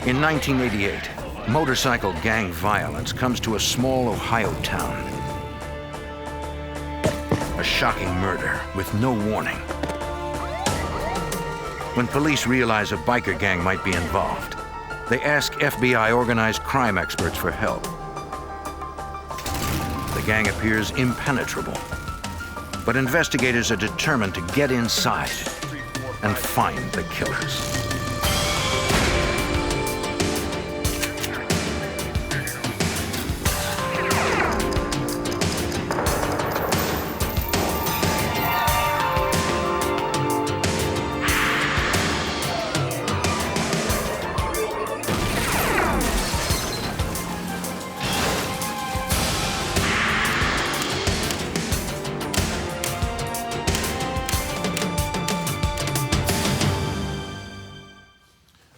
In 1988, motorcycle gang violence comes to a small Ohio town. A shocking murder with no warning. When police realize a biker gang might be involved, they ask FBI organized crime experts for help. The gang appears impenetrable, but investigators are determined to get inside and find the killers.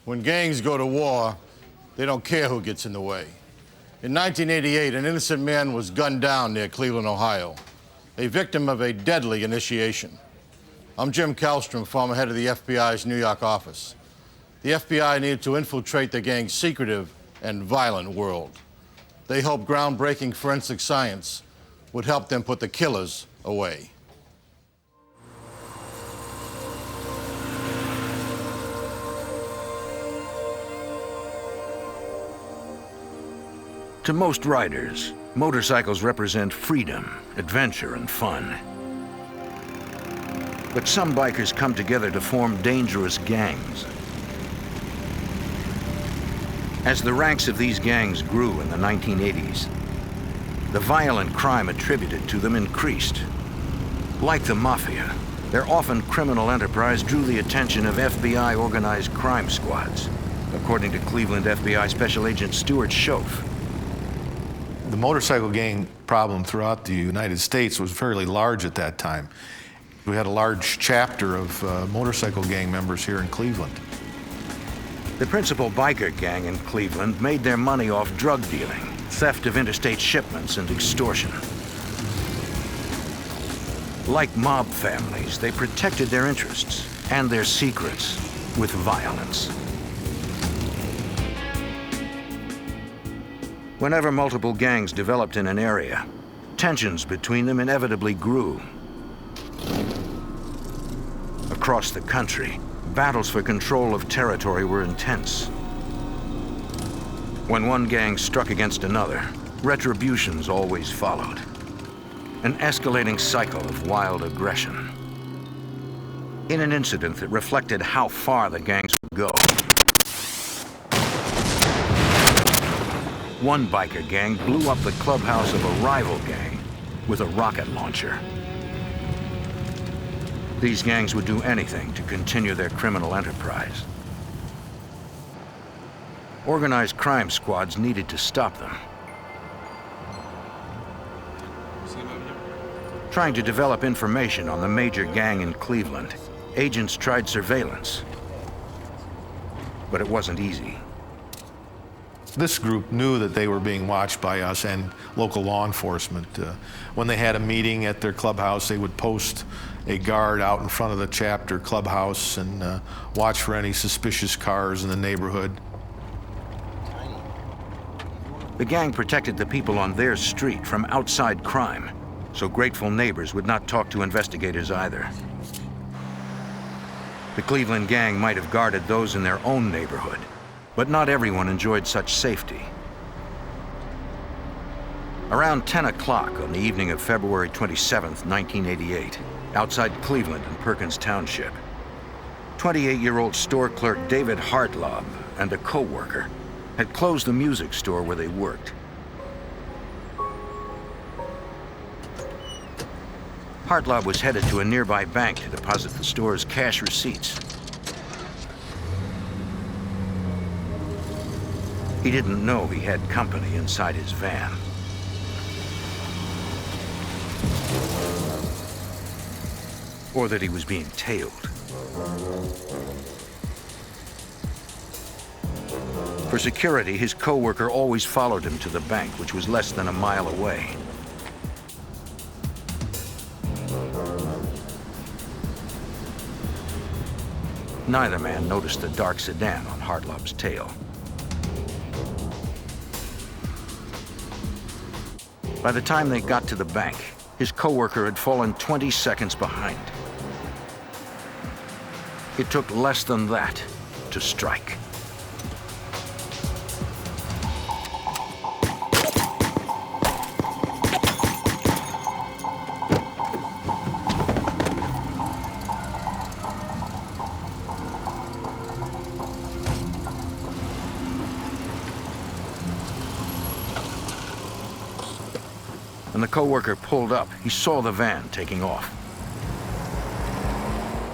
When gangs go to war, they don't care who gets in the way. In 1988, an innocent man was gunned down near Cleveland, Ohio, a victim of a deadly initiation. I'm Jim Kallstrom, former head of the FBI's New York office. The FBI needed to infiltrate the gang's secretive and violent world. They hoped groundbreaking forensic science would help them put the killers away. To most riders, motorcycles represent freedom, adventure, and fun. But some bikers come together to form dangerous gangs. As the ranks of these gangs grew in the 1980s, the violent crime attributed to them increased. Like the mafia, their often criminal enterprise drew the attention of FBI organized crime squads, according to Cleveland FBI Special Agent Stuart Schoaf. The motorcycle gang problem throughout the United States was fairly large at that time. We had a large chapter of motorcycle gang members here in Cleveland. The principal biker gang in Cleveland made their money off drug dealing, theft of interstate shipments, and extortion. Like mob families, they protected their interests and their secrets with violence. Whenever multiple gangs developed in an area, tensions between them inevitably grew. Across the country, battles for control of territory were intense. When one gang struck against another, retributions always followed. An escalating cycle of wild aggression. In an incident that reflected how far the gangs would go, one biker gang blew up the clubhouse of a rival gang with a rocket launcher. These gangs would do anything to continue their criminal enterprise. Organized crime squads needed to stop them. Trying to develop information on the major gang in Cleveland, agents tried surveillance, but it wasn't easy. This group knew that they were being watched by us and local law enforcement. When they had a meeting at their clubhouse, they would post a guard out in front of the chapter clubhouse and watch for any suspicious cars in the neighborhood. The gang protected the people on their street from outside crime, so grateful neighbors would not talk to investigators either. The Cleveland gang might have guarded those in their own neighborhood, but not everyone enjoyed such safety. Around 10 o'clock on the evening of February 27th, 1988, outside Cleveland in Perkins Township, 28-year-old store clerk David Hartlob and a co-worker had closed the music store where they worked. Hartlob was headed to a nearby bank to deposit the store's cash receipts. He didn't know he had company inside his van. Or that he was being tailed. For security, his co-worker always followed him to the bank, which was less than a mile away. Neither man noticed the dark sedan on Hartlob's tail. By the time they got to the bank, his coworker had fallen 20 seconds behind. It took less than that to strike. When the coworker pulled up, he saw the van taking off.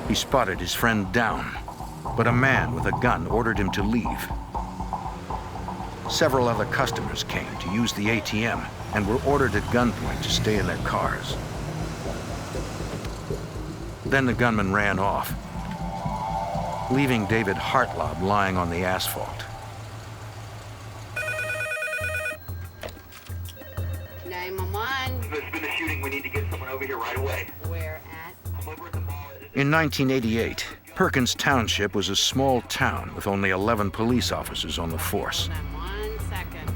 He spotted his friend down, but a man with a gun ordered him to leave. Several other customers came to use the ATM and were ordered at gunpoint to stay in their cars. Then the gunman ran off, leaving David Hartlob lying on the asphalt. 911. There's been a shooting. We need to get someone over here right away. Where at? I'm over at the mall. In 1988, Perkins Township was a small town with only 11 police officers on the force. Hold on 1 second.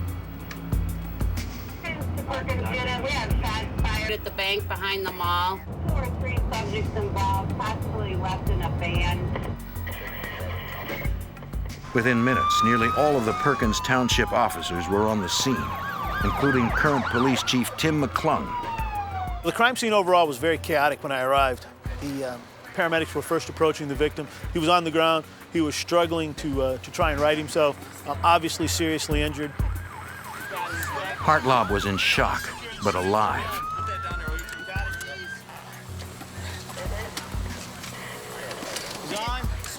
We have shots fired. At the bank behind the mall. 2 or 3 subjects involved, possibly left in a van. Within minutes, nearly all of the Perkins Township officers were on the scene, including current police chief Tim McClung. The crime scene overall was very chaotic when I arrived. The paramedics were first approaching the victim. He was on the ground. He was struggling to try and right himself, obviously seriously injured. Hartlob was in shock, but alive.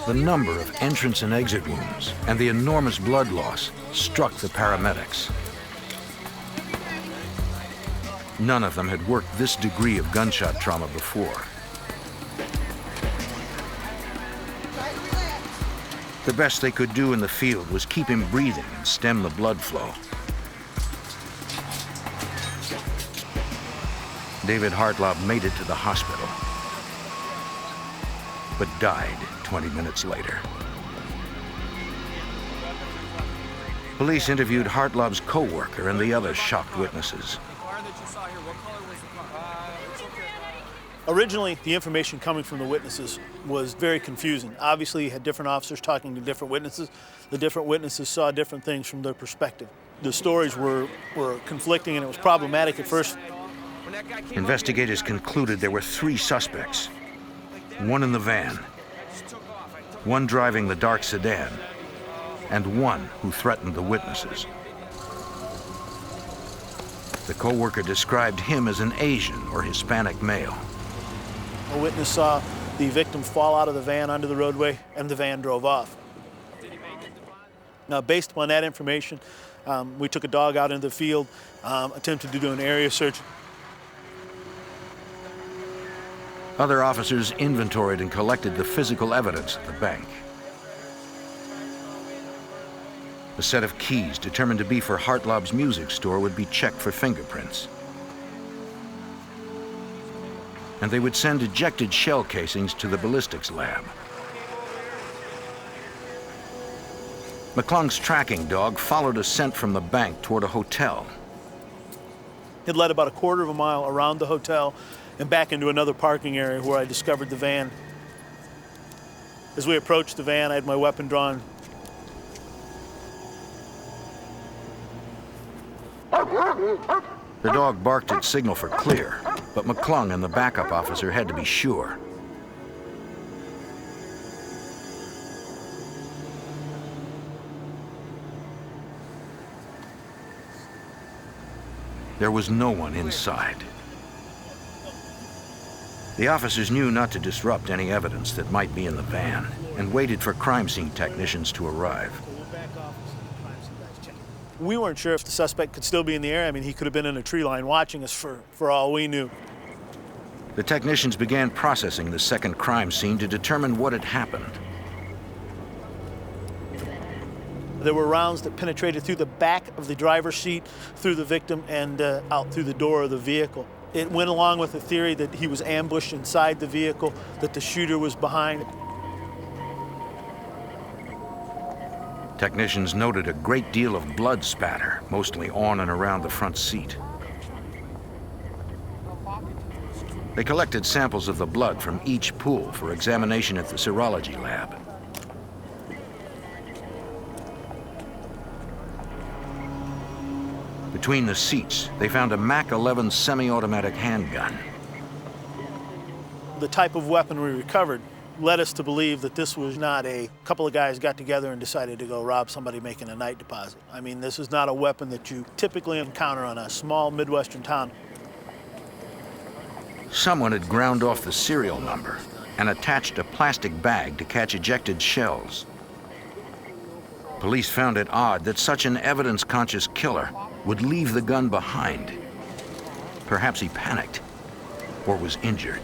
The number of entrance and exit wounds and the enormous blood loss struck the paramedics. None of them had worked this degree of gunshot trauma before. The best they could do in the field was keep him breathing and stem the blood flow. David Hartlob made it to the hospital, but died 20 minutes later. Police interviewed Hartlob's co-worker and the other shocked witnesses. Originally, the information coming from the witnesses was very confusing. Obviously, you had different officers talking to different witnesses. The different witnesses saw different things from their perspective. The stories were conflicting, and it was problematic at first. Investigators concluded there were 3 suspects. One in the van, one driving the dark sedan, and one who threatened the witnesses. The co-worker described him as an Asian or Hispanic male. A witness saw the victim fall out of the van onto the roadway, and the van drove off. Now, based upon that information, we took a dog out into the field, attempted to do an area search. Other officers inventoried and collected the physical evidence at the bank. A set of keys determined to be for Hartlob's music store would be checked for fingerprints. And they would send ejected shell casings to the ballistics lab. McClung's tracking dog followed a scent from the bank toward a hotel. It led about a quarter of a mile around the hotel and back into another parking area where I discovered the van. As we approached the van, I had my weapon drawn. The dog barked its signal for clear, but McClung and the backup officer had to be sure. There was no one inside. The officers knew not to disrupt any evidence that might be in the van and waited for crime scene technicians to arrive. We weren't sure if the suspect could still be in the area. I mean, he could have been in a tree line watching us for all we knew. The technicians began processing the second crime scene to determine what had happened. There were rounds that penetrated through the back of the driver's seat, through the victim, and out through the door of the vehicle. It went along with the theory that he was ambushed inside the vehicle, that the shooter was behind. Technicians noted a great deal of blood spatter, mostly on and around the front seat. They collected samples of the blood from each pool for examination at the serology lab. Between the seats, they found a Mac 11 semi-automatic handgun. The type of weapon we recovered led us to believe that this was not a couple of guys got together and decided to go rob somebody making a night deposit. I mean, this is not a weapon that you typically encounter on a small Midwestern town. Someone had ground off the serial number and attached a plastic bag to catch ejected shells. Police found it odd that such an evidence-conscious killer would leave the gun behind. Perhaps he panicked or was injured.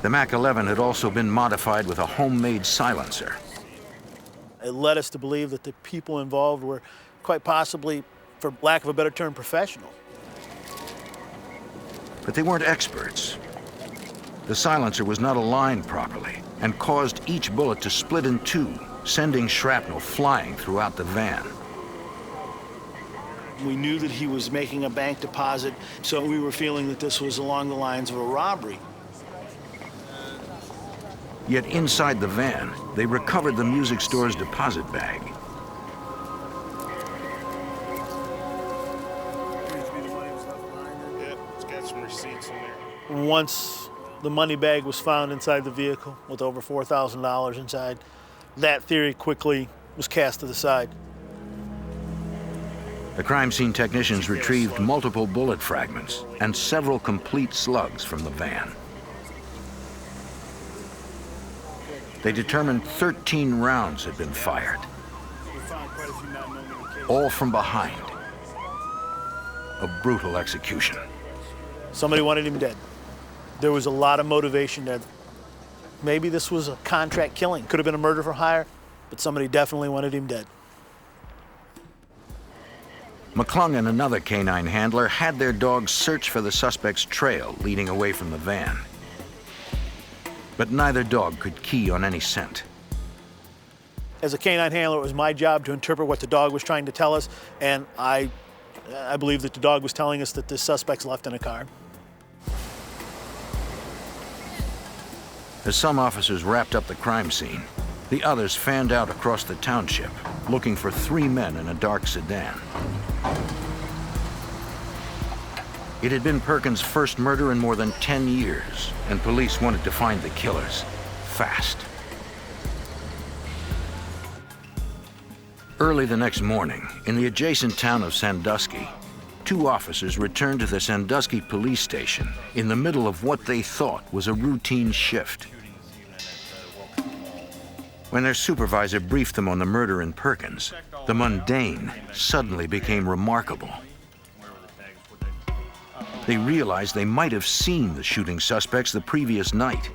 The Mac 11 had also been modified with a homemade silencer. It led us to believe that the people involved were quite possibly, for lack of a better term, professional. But they weren't experts. The silencer was not aligned properly and caused each bullet to split in two, sending shrapnel flying throughout the van. We knew that he was making a bank deposit, so we were feeling that this was along the lines of a robbery. Yet inside the van, they recovered the music store's deposit bag. Yeah, it's got some receipts in there. Once the money bag was found inside the vehicle with over $4,000 inside, that theory quickly was cast to the side. The crime scene technicians retrieved multiple bullet fragments and several complete slugs from the van. They determined 13 rounds had been fired, all from behind. A brutal execution. Somebody wanted him dead. There was a lot of motivation there. Maybe this was a contract killing. Could have been a murder for hire, but somebody definitely wanted him dead. McClung and another canine handler had their dogs search for the suspect's trail leading away from the van. But neither dog could key on any scent. As a canine handler, it was my job to interpret what the dog was trying to tell us, and I believe that the dog was telling us that the suspect's left in a car. As some officers wrapped up the crime scene, the others fanned out across the township, looking for 3 men in a dark sedan. It had been Perkins' first murder in more than 10 years, and police wanted to find the killers fast. Early the next morning, in the adjacent town of Sandusky, 2 officers returned to the Sandusky police station in the middle of what they thought was a routine shift. When their supervisor briefed them on the murder in Perkins, the mundane suddenly became remarkable. They realized they might have seen the shooting suspects the previous night.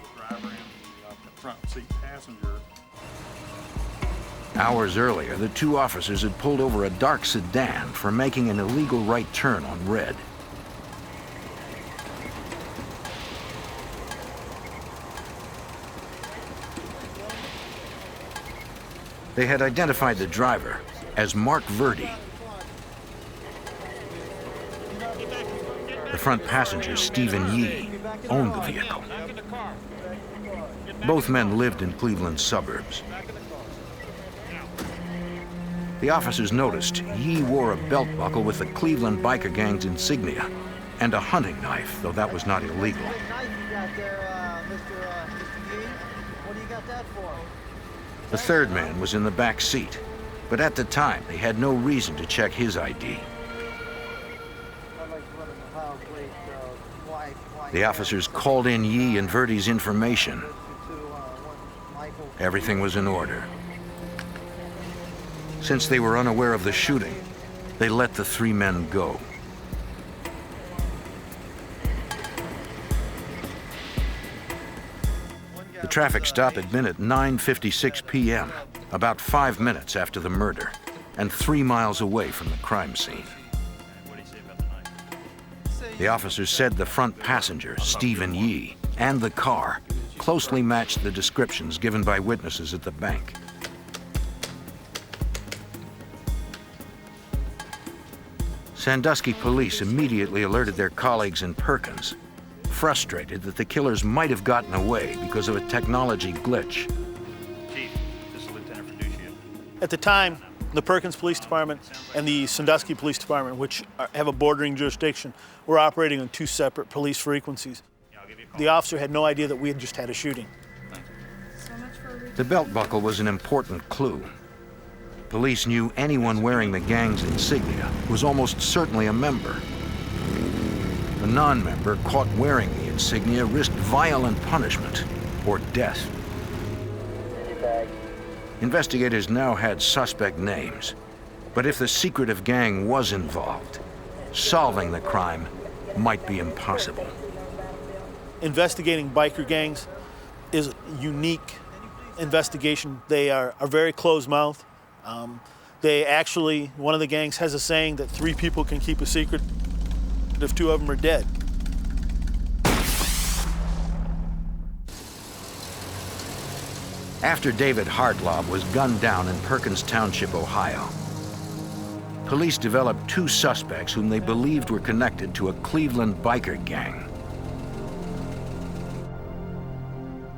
Hours earlier, the 2 officers had pulled over a dark sedan for making an illegal right turn on red. They had identified the driver as Mark Verdi. The front passenger, Stephen Yee, owned the vehicle. Both men lived in Cleveland's suburbs. The officers noticed Yee wore a belt buckle with the Cleveland biker gang's insignia and a hunting knife, though that was not illegal. The third man was in the back seat, but at the time they had no reason to check his ID. The officers called in Yee and Verdi's information. Everything was in order. Since they were unaware of the shooting, they let the 3 men go. The traffic stop had been at 9:56 p.m., about 5 minutes after the murder, and 3 miles away from the crime scene. The officers said the front passenger, Stephen Yee, and the car closely matched the descriptions given by witnesses at the bank. Sandusky police immediately alerted their colleagues in Perkins, frustrated that the killers might have gotten away because of a technology glitch. Chief, this is Lieutenant Fiducia. At the time, the Perkins Police Department and the Sandusky Police Department, which have a bordering jurisdiction, were operating on two separate police frequencies. The officer had no idea that we had just had a shooting. The belt buckle was an important clue. Police knew anyone wearing the gang's insignia was almost certainly a member. A non-member caught wearing the insignia risked violent punishment or death. Investigators now had suspect names, but if the secretive gang was involved, solving the crime might be impossible. Investigating biker gangs is a unique investigation. They are very closed-mouthed. They actually, one of the gangs has a saying that 3 people can keep a secret if 2 of them are dead. After David Hartlaub was gunned down in Perkins Township, Ohio, police developed 2 suspects whom they believed were connected to a Cleveland biker gang.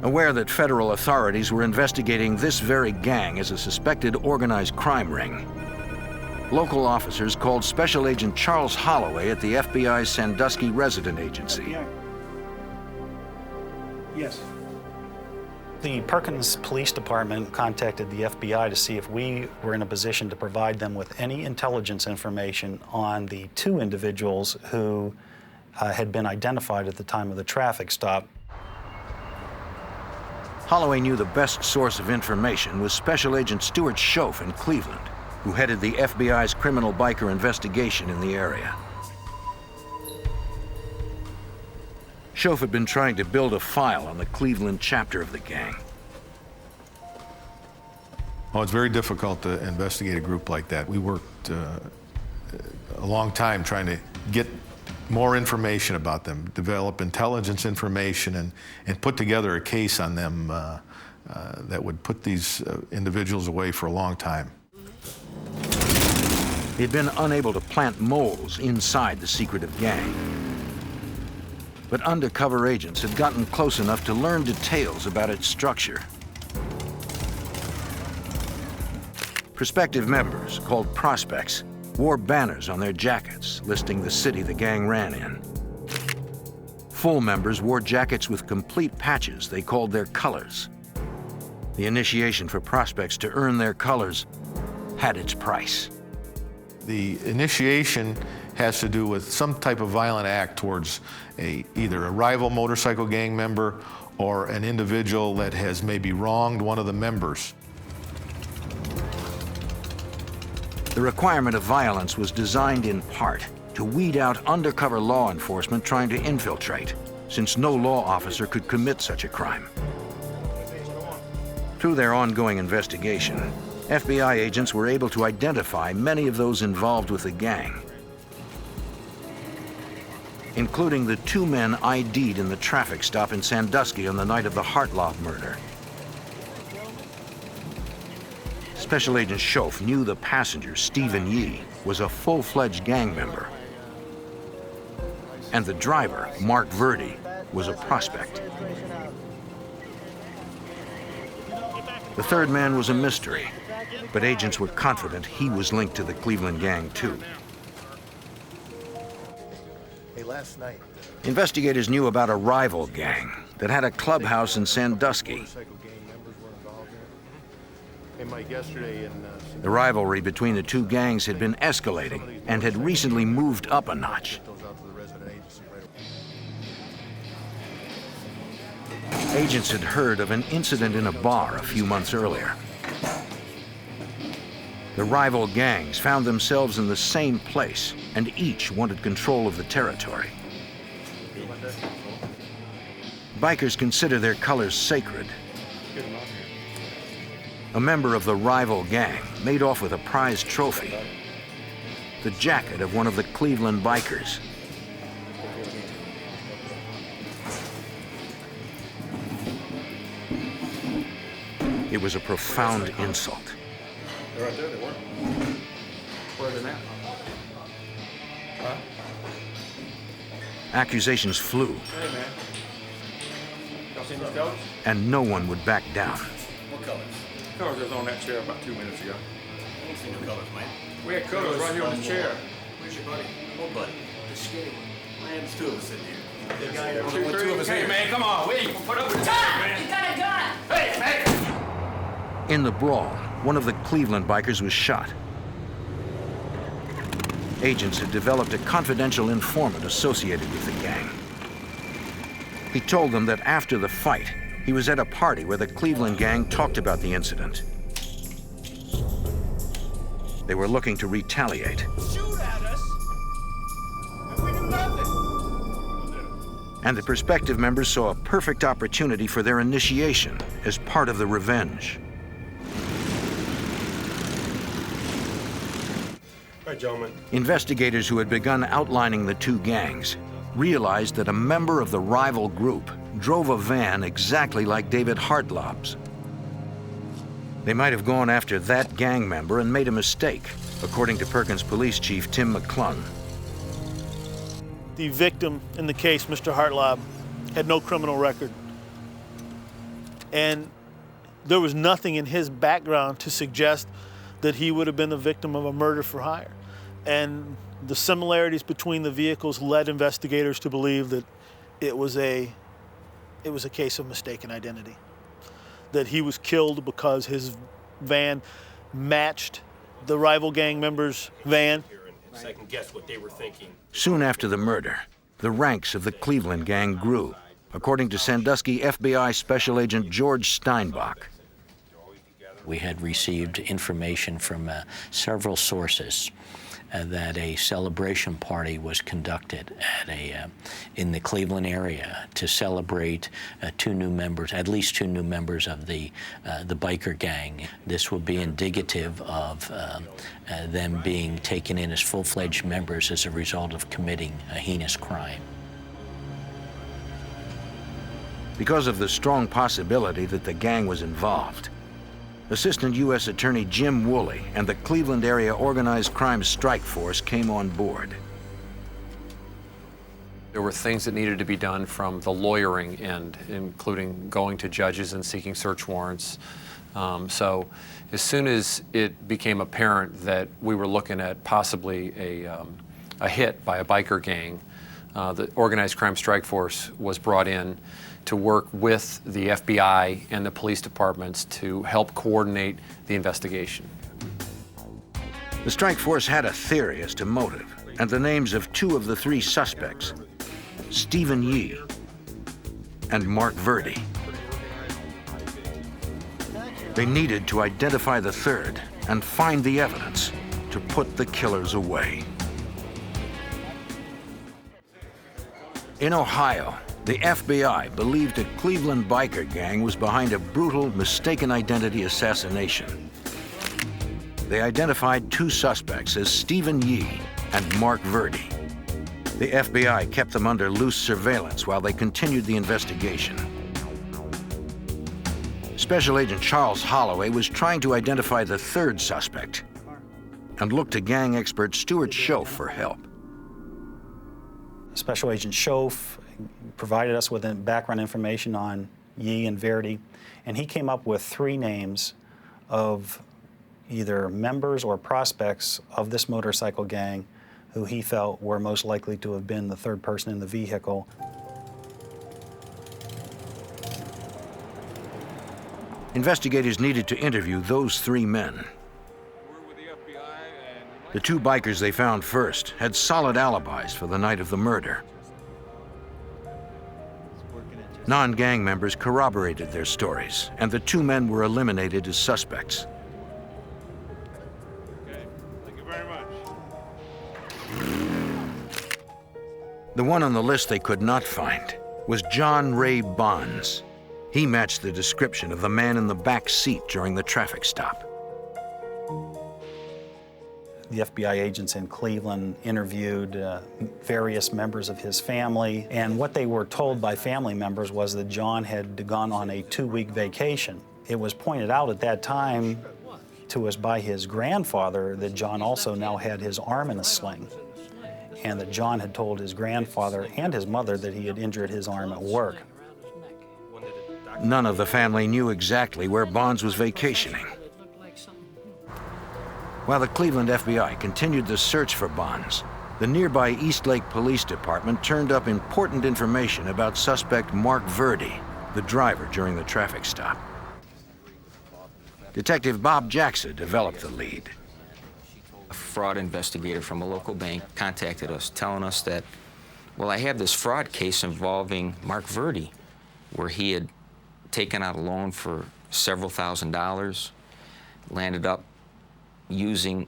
Aware that federal authorities were investigating this very gang as a suspected organized crime ring, local officers called Special Agent Charles Holloway at the FBI's Sandusky Resident Agency. Yes. The Perkins Police Department contacted the FBI to see if we were in a position to provide them with any intelligence information on the 2 individuals who had been identified at the time of the traffic stop. Holloway knew the best source of information was Special Agent Stuart Schoaf in Cleveland, who headed the FBI's criminal biker investigation in the area. Schoaf had been trying to build a file on the Cleveland chapter of the gang. Oh, it's very difficult to investigate a group like that. We worked a long time trying to get more information about them, develop intelligence information, and put together a case on them that would put these individuals away for a long time. He had been unable to plant moles inside the secretive gang. But undercover agents had gotten close enough to learn details about its structure. Prospective members, called prospects, wore banners on their jackets listing the city the gang ran in. Full members wore jackets with complete patches they called their colors. The initiation for prospects to earn their colors had its price. The initiation has to do with some type of violent act towards either a rival motorcycle gang member or an individual that has maybe wronged one of the members. The requirement of violence was designed in part to weed out undercover law enforcement trying to infiltrate, since no law officer could commit such a crime. Through their ongoing investigation, FBI agents were able to identify many of those involved with the gang, including the 2 men ID'd in the traffic stop in Sandusky on the night of the Hartlaub murder. Special Agent Schoaf knew the passenger, Stephen Yee, was a full-fledged gang member. And the driver, Mark Verdi, was a prospect. The 3rd man was a mystery, but agents were confident he was linked to the Cleveland gang, too. Hey, last night, Investigators knew about a rival gang that had a clubhouse in Sandusky. The rivalry between the 2 gangs had been escalating and had recently moved up a notch. Agents had heard of an incident in a bar a few months earlier. The rival gangs found themselves in the same place, and each wanted control of the territory. Bikers consider their colors sacred. A member of the rival gang made off with a prized trophy, the jacket of one of the Cleveland bikers. It was a profound insult. They're right there, they were. Where are they now? Huh? Accusations flew, Hey, man. Y'all seen these colors? and no one would back down. What colors? Colors that was on that chair about 2 minutes ago. I don't see no colors, man. We had colors right here on the chair. Where's your buddy? What buddy? The skinny one. Man, there's two of us in here. The guy, Two, only two three. of us Hey, here. man, come on. We ain't gonna put up with this, man. You got a gun! Hey, man. In the brawl, one of the Cleveland bikers was shot. Agents had developed a confidential informant associated with the gang. He told them that after the fight, he was at a party where the Cleveland gang talked about the incident. They were looking to retaliate. Shoot at us, and we do nothing. And the prospective members saw a perfect opportunity for their initiation as part of the revenge. All right, gentlemen. Investigators who had begun outlining the two gangs realized that a member of the rival group drove a van exactly like David Hartlob's. They might have gone after that gang member and made a mistake, according to Perkins Police Chief Tim McClung. The victim in the case, Mr. Hartlob, had no criminal record. And there was nothing in his background to suggest that he would have been the victim of a murder for hire. And the similarities between the vehicles led investigators to believe that it was a case of mistaken identity. That he was killed because his van matched the rival gang member's van. Second guess what they were thinking. Soon after the murder, the ranks of the Cleveland gang grew, according to Sandusky FBI Special Agent George Steinbach. We had received information from several sources that a celebration party was conducted at in the Cleveland area to celebrate two new members, at least two new members of the biker gang. This would be indicative of them being taken in as full-fledged members as a result of committing a heinous crime. Because of the strong possibility that the gang was involved, Assistant U.S. Attorney Jim Woolley and the Cleveland Area Organized Crime Strike Force came on board. There were things that needed to be done from the lawyering end, including going to judges and seeking search warrants. So as soon as it became apparent that we were looking at possibly a hit by a biker gang, the Organized Crime Strike Force was brought in to work with the FBI and the police departments to help coordinate the investigation. The strike force had a theory as to motive and the names of two of the three suspects, Stephen Yee and Mark Verdi. They needed to identify the third and find the evidence to put the killers away. In Ohio, the FBI believed a Cleveland biker gang was behind a brutal, mistaken identity assassination. They identified two suspects as Stephen Yee and Mark Verdi. The FBI kept them under loose surveillance while they continued the investigation. Special Agent Charles Holloway was trying to identify the third suspect and looked to gang expert Stuart Schoaf for help. Special Agent Schoaf provided us with background information on Yee and Verdi, and he came up with three names of either members or prospects of this motorcycle gang who he felt were most likely to have been the third person in the vehicle. Investigators needed to interview those three men. The two bikers they found first had solid alibis for the night of the murder. Non-gang members corroborated their stories, and the two men were eliminated as suspects. Okay, thank you very much. The one on the list they could not find was John Ray Bonds. He matched the description of the man in the back seat during the traffic stop. The FBI agents in Cleveland interviewed various members of his family, and what they were told by family members was that John had gone on a 2-week vacation. It was pointed out at that time to us by his grandfather that John also now had his arm in a sling. and that John had told his grandfather and his mother that he had injured his arm at work. None of the family knew exactly where Bonds was vacationing. While the Cleveland FBI continued the search for Bonds, the nearby Eastlake Police Department turned up important information about suspect Mark Verdi, the driver during the traffic stop. Detective Bob Jackson developed the lead. A fraud investigator from a local bank contacted us telling us that, well, I have this fraud case involving Mark Verdi, where he had taken out a loan for several $1,000s, landed up using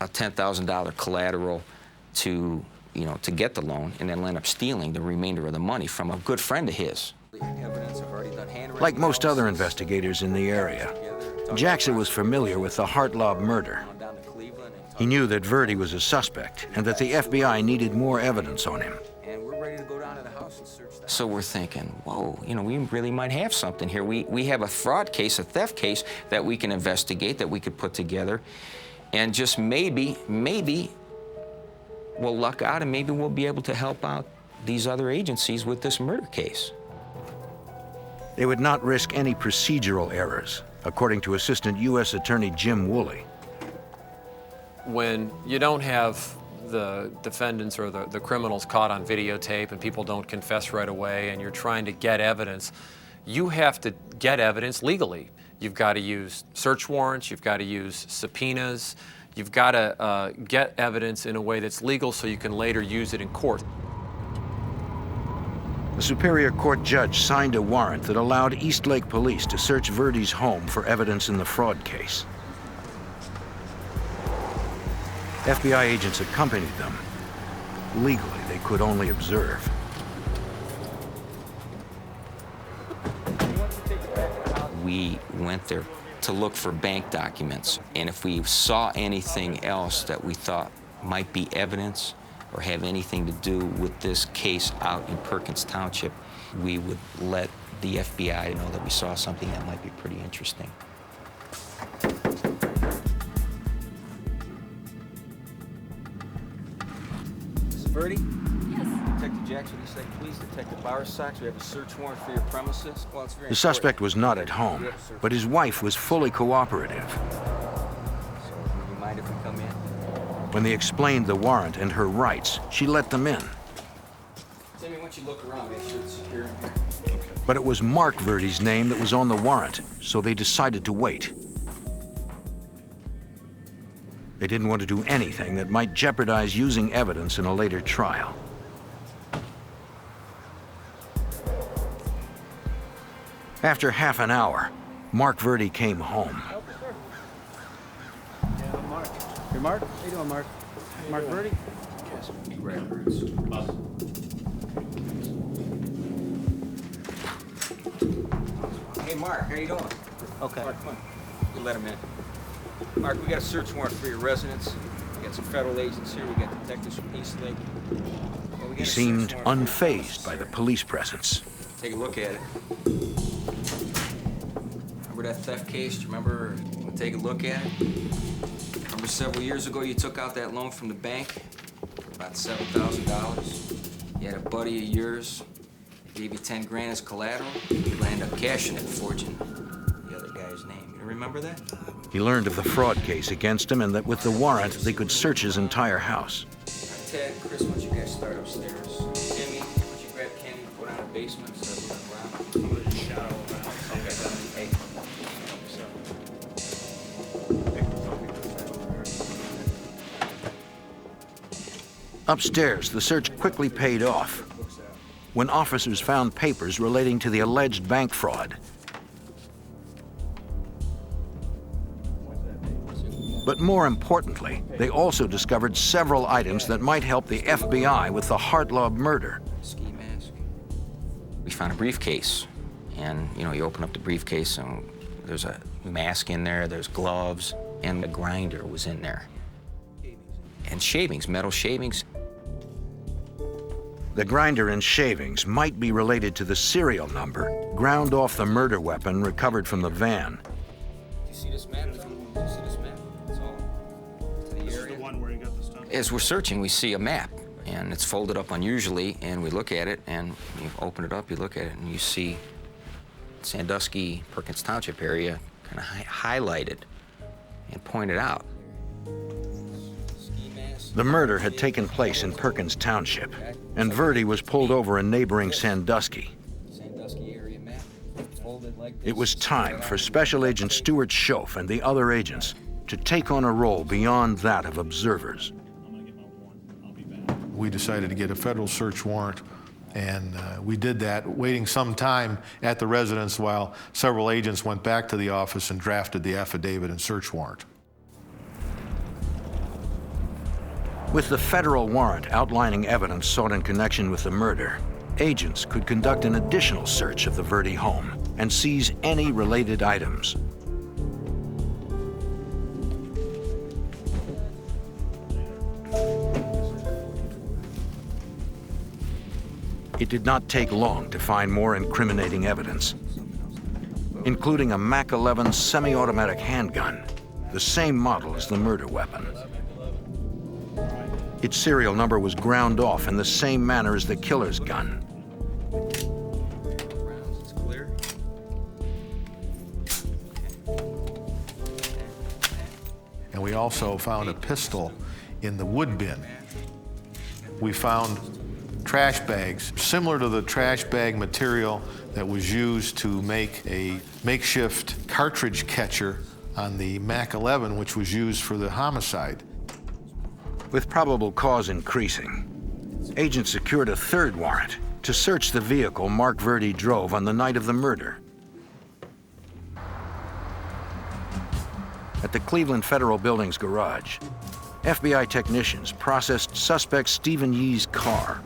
a $10,000 collateral to get the loan, and then landed up stealing the remainder of the money from a good friend of his. Like most other investigators in the area, Jackson was familiar with the Hartlaub murder. He knew that Verdi was a suspect and that the FBI needed more evidence on him. So we're thinking, whoa, we really might have something here. We have a fraud case, a theft case that we can investigate, that we could put together, and just maybe we'll luck out and maybe we'll be able to help out these other agencies with this murder case. They would not risk any procedural errors, according to Assistant U.S. Attorney Jim Woolley. When you don't have the defendants or the criminals caught on videotape and people don't confess right away and you're trying to get evidence, you have to get evidence legally. You've got to use search warrants, you've got to use subpoenas, you've got to get evidence in a way that's legal so you can later use it in court. The Superior Court judge signed a warrant that allowed Eastlake Police to search Verdi's home for evidence in the fraud case. FBI agents accompanied them. Legally, they could only observe. We went there to look for bank documents, and if we saw anything else that we thought might be evidence or have anything to do with this case out in Perkins Township, we would let the FBI know that we saw something that might be pretty interesting. Verdi? Yes. Detective Jackson, Eastlake Police, Detective Bowersox. We have a search warrant for your premises. Well, it's very The suspect was not at home, but his wife was fully cooperative. So, would you mind if we come in? When they explained the warrant and her rights, she let them in. Timmy, why don't you look around, make sure it's secure in here. Okay. But it was Mark Verdi's name that was on the warrant, so they decided to wait. They didn't want to do anything that might jeopardize using evidence in a later trial. After half an hour, Mark Verdi came home. Yeah, I'm Mark. You're Mark? How you doing, Mark? Mark Verdi? Records. Hey, Mark, how you doing? Okay. Mark, come on. You let him in. Mark, we got a search warrant for your residence. We got some federal agents here. We got detectives from Eastlake. Well, He seemed unfazed by the police presence. Take a look at it. Remember that theft case? Do you remember? Take a look at it. Remember several years ago you took out that loan from the bank for about $7,000? You had a buddy of yours. He gave you 10 grand as collateral. You landed up cashing it, forging the other guy's name. You remember that? He learned of the fraud case against him and that with the warrant, they could search his entire house. Ted, Chris, why don't you guys start upstairs? Timmy, why don't you grab Kenny, go down to the basement, start looking around. I'm gonna just shadow around. Okay. Hey. Upstairs, the search quickly paid off when officers found papers relating to the alleged bank fraud. But more importantly, they also discovered several items that might help the FBI with the Hartlaub murder. Ski mask. We found a briefcase, and you open up the briefcase and there's a mask in there, there's gloves, and a grinder was in there. And shavings, metal shavings. The grinder and shavings might be related to the serial number ground off the murder weapon recovered from the van. Do you see this map? Do you see this map? It's all to the area. This is the one where you got the stuff. As we're searching, we see a map, and it's folded up unusually, and we look at it, and you open it up, you look at it, and you see Sandusky, Perkins Township area kind of highlighted and pointed out. The murder had taken place in Perkins Township, and Verdi was pulled over in neighboring Sandusky. It was time for Special Agent Stuart Schoaf and the other agents to take on a role beyond that of observers. We decided to get a federal search warrant, and we did that, waiting some time at the residence while several agents went back to the office and drafted the affidavit and search warrant. With the federal warrant outlining evidence sought in connection with the murder, agents could conduct an additional search of the Verdi home and seize any related items. It did not take long to find more incriminating evidence, including a Mac 11 semi-automatic handgun, the same model as the murder weapon. Its serial number was ground off in the same manner as the killer's gun. And we also found a pistol in the wood bin. We found trash bags, similar to the trash bag material that was used to make a makeshift cartridge catcher on the Mac 11, which was used for the homicide. With probable cause increasing, agents secured a third warrant to search the vehicle Mark Verdi drove on the night of the murder. At the Cleveland Federal Building's garage, FBI technicians processed suspect Stephen Yee's car.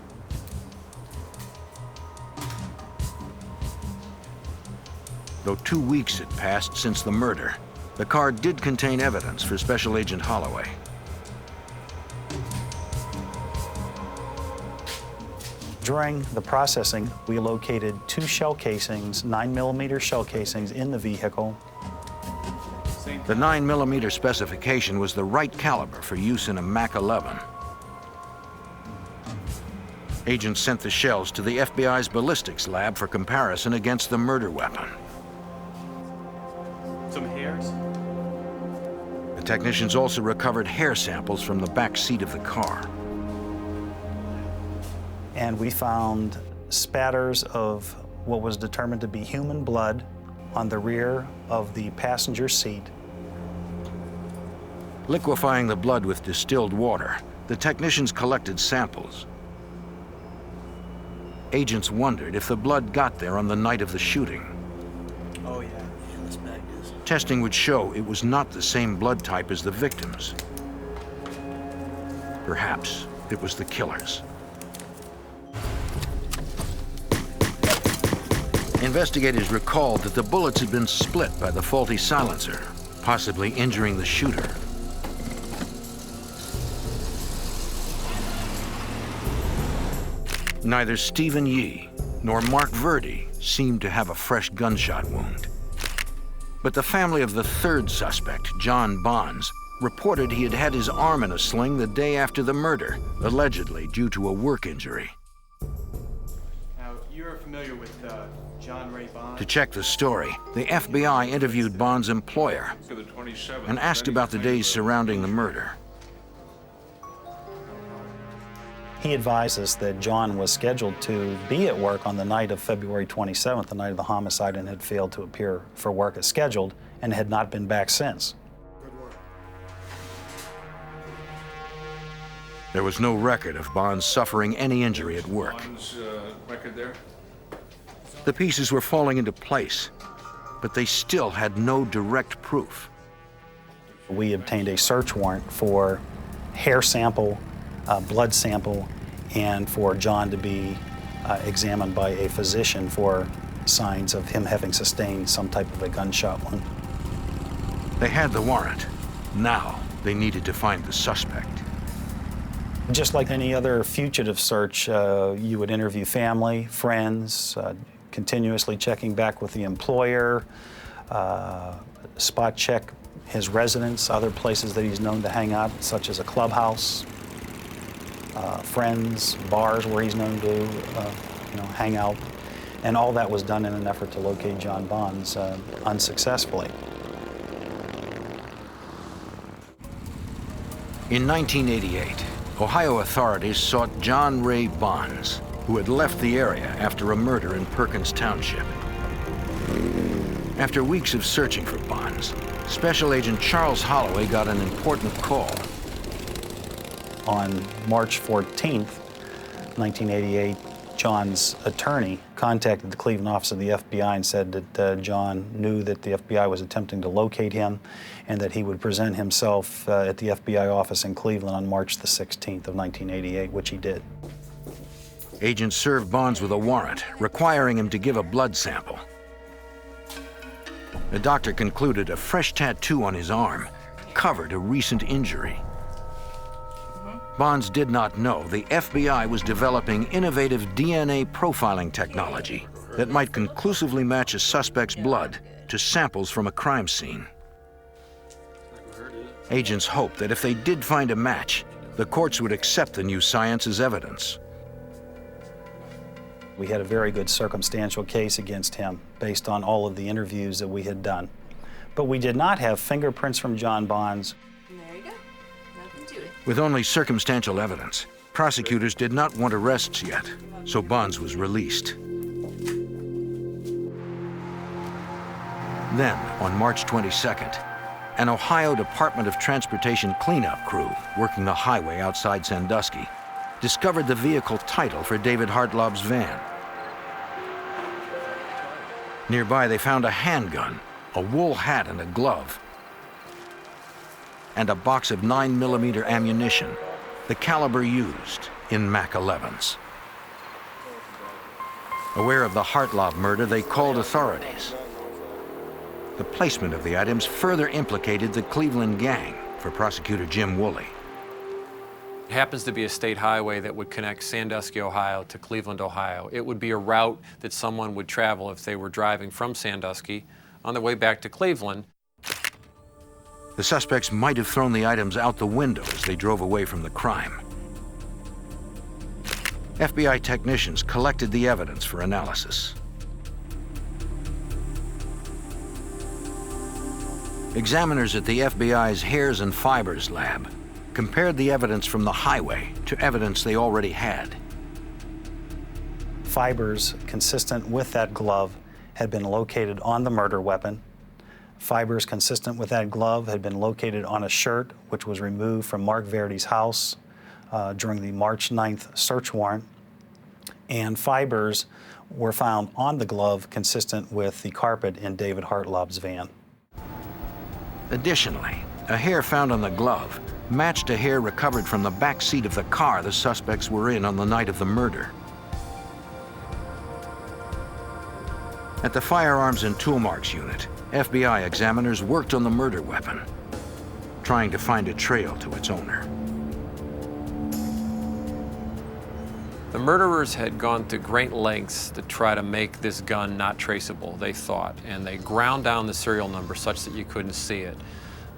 Though 2 weeks had passed since the murder, the car did contain evidence for Special Agent Holloway. During the processing, we located 2 shell casings, 9mm shell casings in the vehicle. The 9mm specification was the right caliber for use in a Mac 11. Agents sent the shells to the FBI's ballistics lab for comparison against the murder weapon. Some hairs? The technicians also recovered hair samples from the back seat of the car. And we found spatters of what was determined to be human blood on the rear of the passenger seat. Liquefying the blood with distilled water, the technicians collected samples. Agents wondered if the blood got there on the night of the shooting. Oh, yeah. This bag is. Testing would show it was not the same blood type as the victims. Perhaps it was the killer's. Investigators recalled that the bullets had been split by the faulty silencer, possibly injuring the shooter. Neither Stephen Yee nor Mark Verdi seemed to have a fresh gunshot wound. But the family of the third suspect, John Bonds, reported he had had his arm in a sling the day after the murder, allegedly due to a work injury. Now, you're familiar with John Ray Bonds? To check the story, the FBI interviewed Bonds' employer and asked about the days surrounding the murder. He advised us that John was scheduled to be at work on the night of February 27th, the night of the homicide, and had failed to appear for work as scheduled and had not been back since. There was no record of Bonds suffering any injury at work. Record there? The pieces were falling into place, but they still had no direct proof. We obtained a search warrant for hair sample, blood sample, and for John to be examined by a physician for signs of him having sustained some type of a gunshot wound. They had the warrant. Now they needed to find the suspect. Just like any other fugitive search, you would interview family, friends, continuously checking back with the employer, spot check his residence, other places that he's known to hang out, such as a clubhouse. friends, bars where he's known to hang out. And all that was done in an effort to locate John Bonds unsuccessfully. In 1988, Ohio authorities sought John Ray Bonds, who had left the area after a murder in Perkins Township. After weeks of searching for Bonds, Special Agent Charles Holloway got an important call. On March 14th, 1988, John's attorney contacted the Cleveland office of the FBI and said that John knew that the FBI was attempting to locate him and that he would present himself at the FBI office in Cleveland on March the 16th of 1988, which he did. Agents served Bonds with a warrant requiring him to give a blood sample. The doctor concluded a fresh tattoo on his arm covered a recent injury. Bonds did not know the FBI was developing innovative DNA profiling technology that might conclusively match a suspect's blood to samples from a crime scene. Agents hoped that if they did find a match, the courts would accept the new science as evidence. We had a very good circumstantial case against him based on all of the interviews that we had done. But we did not have fingerprints from John Bonds. There you go. Nothing to it. With only circumstantial evidence, prosecutors did not want arrests yet, so Bonds was released. Then, on March 22nd, an Ohio Department of Transportation cleanup crew working the highway outside Sandusky discovered the vehicle title for David Hartlob's van. Nearby, they found a handgun, a wool hat and a glove, and a box of 9mm ammunition, the caliber used in Mac 11s. Aware of the Hartlob murder, they called authorities. The placement of the items further implicated the Cleveland gang for prosecutor Jim Woolley. It happens to be a state highway that would connect Sandusky, Ohio to Cleveland, Ohio. It would be a route that someone would travel if they were driving from Sandusky on their way back to Cleveland. The suspects might have thrown the items out the window as they drove away from the crime. FBI technicians collected the evidence for analysis. Examiners at the FBI's Hairs and Fibers lab compared the evidence from the highway to evidence they already had. Fibers consistent with that glove had been located on the murder weapon. Fibers consistent with that glove had been located on a shirt which was removed from Mark Verity's house during the March 9th search warrant. And fibers were found on the glove consistent with the carpet in David Hartlob's van. Additionally, a hair found on the glove matched a hair recovered from the back seat of the car the suspects were in on the night of the murder. At the Firearms and Tool Marks Unit, FBI examiners worked on the murder weapon, trying to find a trail to its owner. The murderers had gone to great lengths to try to make this gun not traceable, they thought, and they ground down the serial number such that you couldn't see it.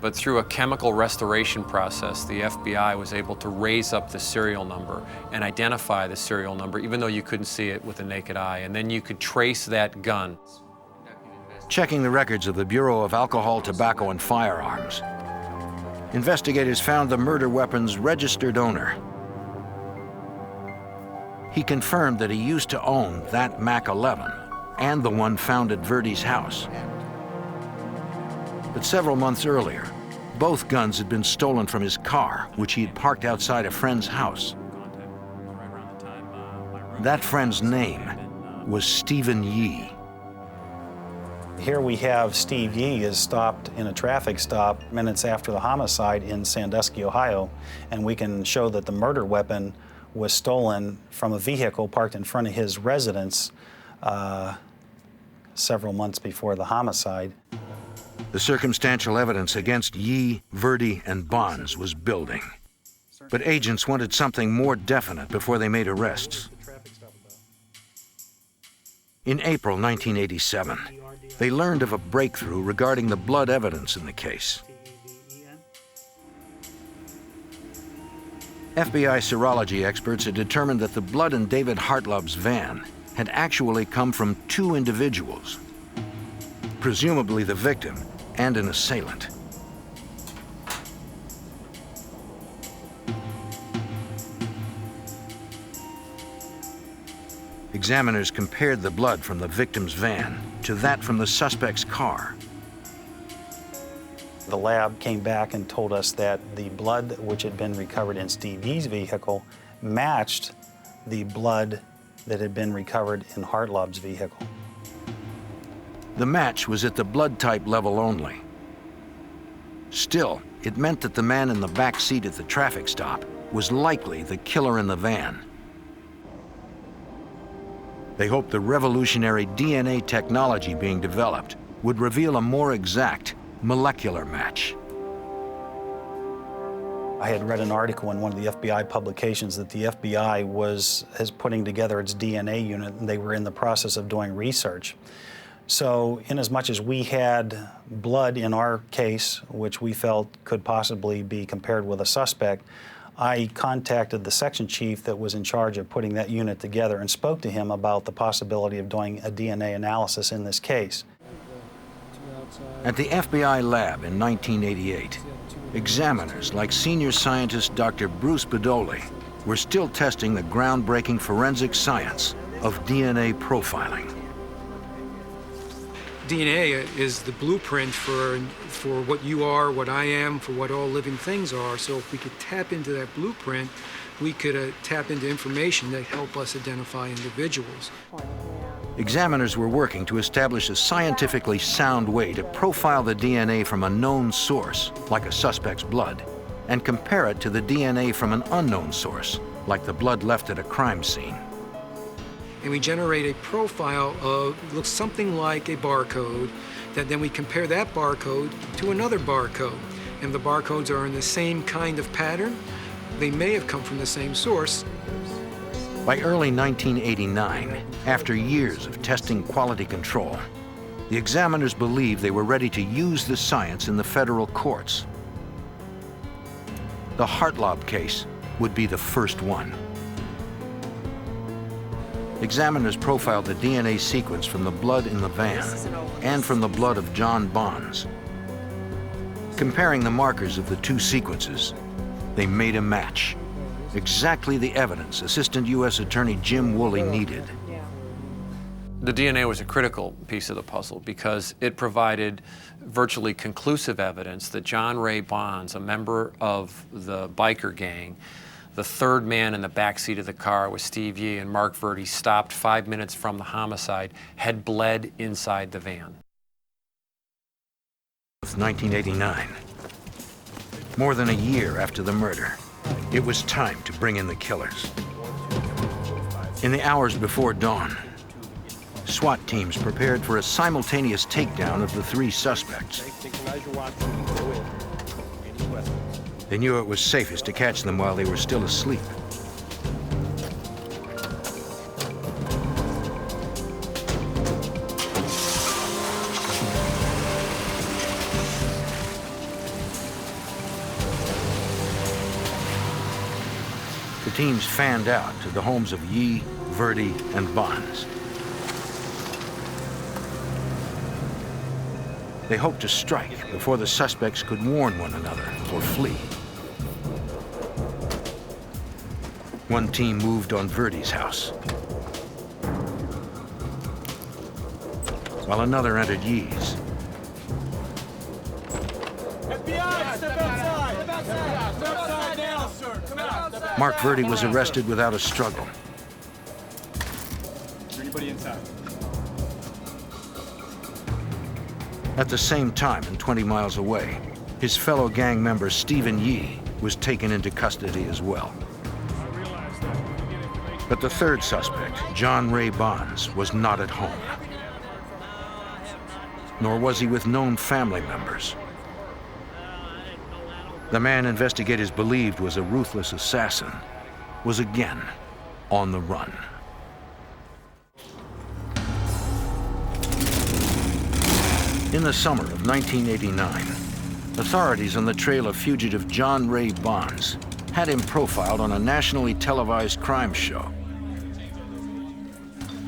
But through a chemical restoration process, the FBI was able to raise up the serial number and identify the serial number, even though you couldn't see it with the naked eye, and then you could trace that gun. Checking the records of the Bureau of Alcohol, Tobacco, and Firearms, investigators found the murder weapon's registered owner. He confirmed that he used to own that Mac 11 and the one found at Verdi's house. But several months earlier, both guns had been stolen from his car, which he had parked outside a friend's house. That friend's name was Stephen Yee. Here we have Steve Yee is stopped in a traffic stop minutes after the homicide in Sandusky, Ohio, and we can show that the murder weapon was stolen from a vehicle parked in front of his residence several months before the homicide. The circumstantial evidence against Yee, Verdi, and Bonds was building. But agents wanted something more definite before they made arrests. In April 1987, they learned of a breakthrough regarding the blood evidence in the case. FBI serology experts had determined that the blood in David Hartlub's van had actually come from two individuals, presumably the victim and an assailant. Examiners compared the blood from the victim's van to that from the suspect's car. The lab came back and told us that the blood which had been recovered in Steve Yee's vehicle matched the blood that had been recovered in Hartlub's vehicle. The match was at the blood type level only. Still, it meant that the man in the back seat at the traffic stop was likely the killer in the van. They hoped the revolutionary DNA technology being developed would reveal a more exact molecular match. I had read an article in one of the FBI publications that the FBI is putting together its DNA unit, and they were in the process of doing research. So inasmuch as we had blood in our case, which we felt could possibly be compared with a suspect, I contacted the section chief that was in charge of putting that unit together and spoke to him about the possibility of doing a DNA analysis in this case. At the FBI lab in 1988, examiners like senior scientist Dr. Bruce Bedoli were still testing the groundbreaking forensic science of DNA profiling. DNA is the blueprint for what you are, what I am, for what all living things are. So if we could tap into that blueprint, we could tap into information that help us identify individuals. Examiners were working to establish a scientifically sound way to profile the DNA from a known source, like a suspect's blood, and compare it to the DNA from an unknown source, like the blood left at a crime scene. And we generate a profile of, looks something like a barcode, that then we compare that barcode to another barcode. And the barcodes are in the same kind of pattern. They may have come from the same source. By early 1989, after years of testing quality control, the examiners believed they were ready to use the science in the federal courts. The Hartlub case would be the first one. Examiners profiled the DNA sequence from the blood in the van and from the blood of John Bonds. Comparing the markers of the two sequences, they made a match. Exactly the evidence Assistant U.S. Attorney Jim Woolley needed. The DNA was a critical piece of the puzzle because it provided virtually conclusive evidence that John Ray Bonds, a member of the biker gang, the third man in the back seat of the car with Steve Yee and Mark Verdi, stopped 5 minutes from the homicide, had bled inside the van. 1989. More than a year after the murder, it was time to bring in the killers. In the hours before dawn, SWAT teams prepared for a simultaneous takedown of the three suspects. They knew it was safest to catch them while they were still asleep. The teams fanned out to the homes of Yee, Verdi, and Bonds. They hoped to strike before the suspects could warn one another or flee. One team moved on Verdi's house, while another entered Yee's. FBI, step outside! Step outside! Step outside now, sir! Come out! Mark Verdi was arrested without a struggle. Is there anybody inside? At the same time, and 20 miles away, his fellow gang member Stephen Yee was taken into custody as well. But the third suspect, John Ray Bonds, was not at home. Nor was he with known family members. The man investigators believed was a ruthless assassin was again on the run. In the summer of 1989, authorities on the trail of fugitive John Ray Bonds had him profiled on a nationally televised crime show.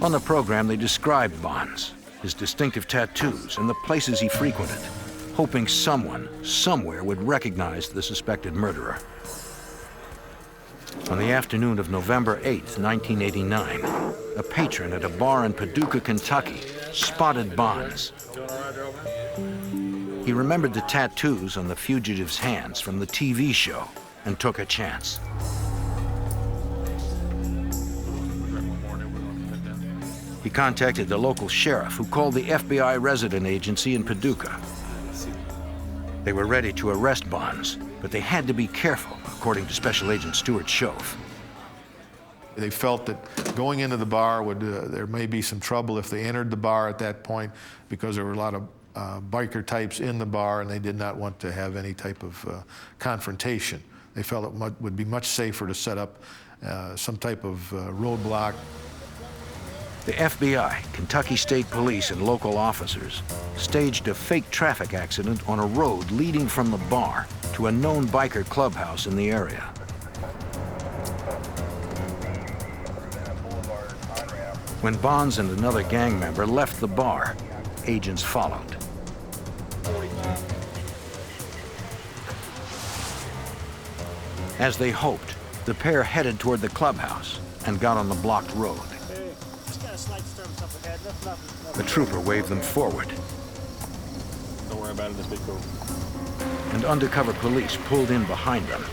On the program, they described Bonds, his distinctive tattoos, and the places he frequented, hoping someone, somewhere, would recognize the suspected murderer. On the afternoon of November 8, 1989, a patron at a bar in Paducah, Kentucky, spotted Bonds. He remembered the tattoos on the fugitive's hands from the TV show and took a chance. He contacted the local sheriff, who called the FBI resident agency in Paducah. They were ready to arrest Bonds, but they had to be careful, according to Special Agent Stuart Schoaf. They felt that going into the bar would, there may be some trouble if they entered the bar at that point, because there were a lot of biker types in the bar, and they did not want to have any type of confrontation. They felt it would be much safer to set up some type of roadblock. The FBI, Kentucky State Police, and local officers staged a fake traffic accident on a road leading from the bar to a known biker clubhouse in the area. When Bonds and another gang member left the bar, agents followed. As they hoped, the pair headed toward the clubhouse and got on the blocked road. A trooper waved them forward. Don't worry about it, this big cool. And undercover police pulled in behind them.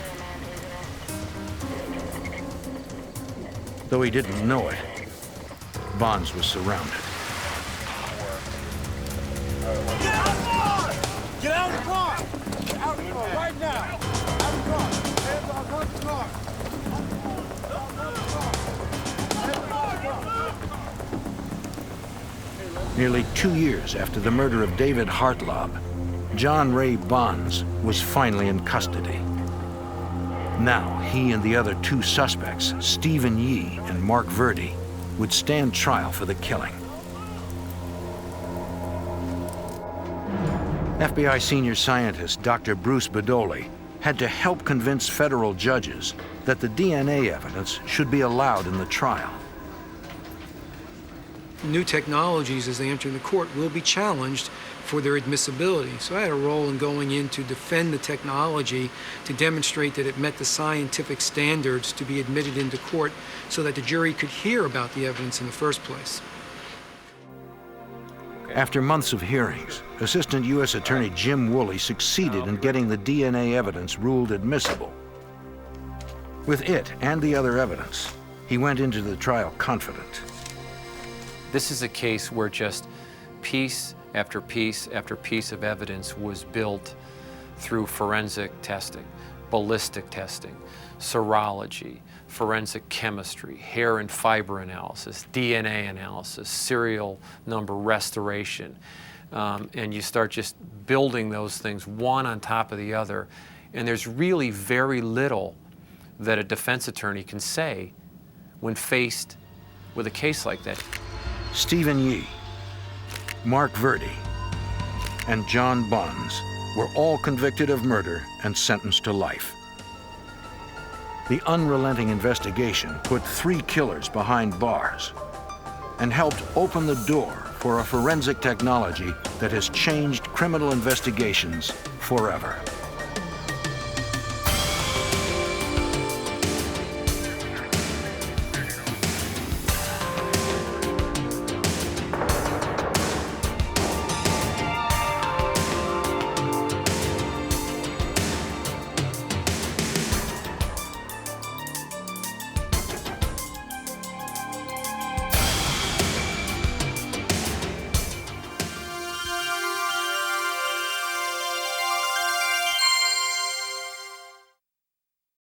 Though he didn't know it, Bonds was surrounded. Get out of the car! Get out of the car! Get out of the car right now! Out of the car! Hands off the car! Nearly 2 years after the murder of David Hartlaub, John Ray Bonds was finally in custody. Now, he and the other 2 suspects, Stephen Yee and Mark Verdi, would stand trial for the killing. FBI senior scientist Dr. Bruce Bedoli had to help convince federal judges that the DNA evidence should be allowed in the trial. New technologies, as they enter the court, will be challenged for their admissibility. So I had a role in going in to defend the technology, to demonstrate that it met the scientific standards to be admitted into court so that the jury could hear about the evidence in the first place. After months of hearings, Assistant U.S. Attorney Jim Woolley succeeded in getting the DNA evidence ruled admissible. With it and the other evidence, he went into the trial confident. This is a case where just piece after piece after piece of evidence was built through forensic testing, ballistic testing, serology, forensic chemistry, hair and fiber analysis, DNA analysis, serial number restoration. And you start just building those things one on top of the other. And there's really very little that a defense attorney can say when faced with a case like that. Stephen Yee, Mark Verdi, and John Bonds were all convicted of murder and sentenced to life. The unrelenting investigation put 3 killers behind bars and helped open the door for a forensic technology that has changed criminal investigations forever.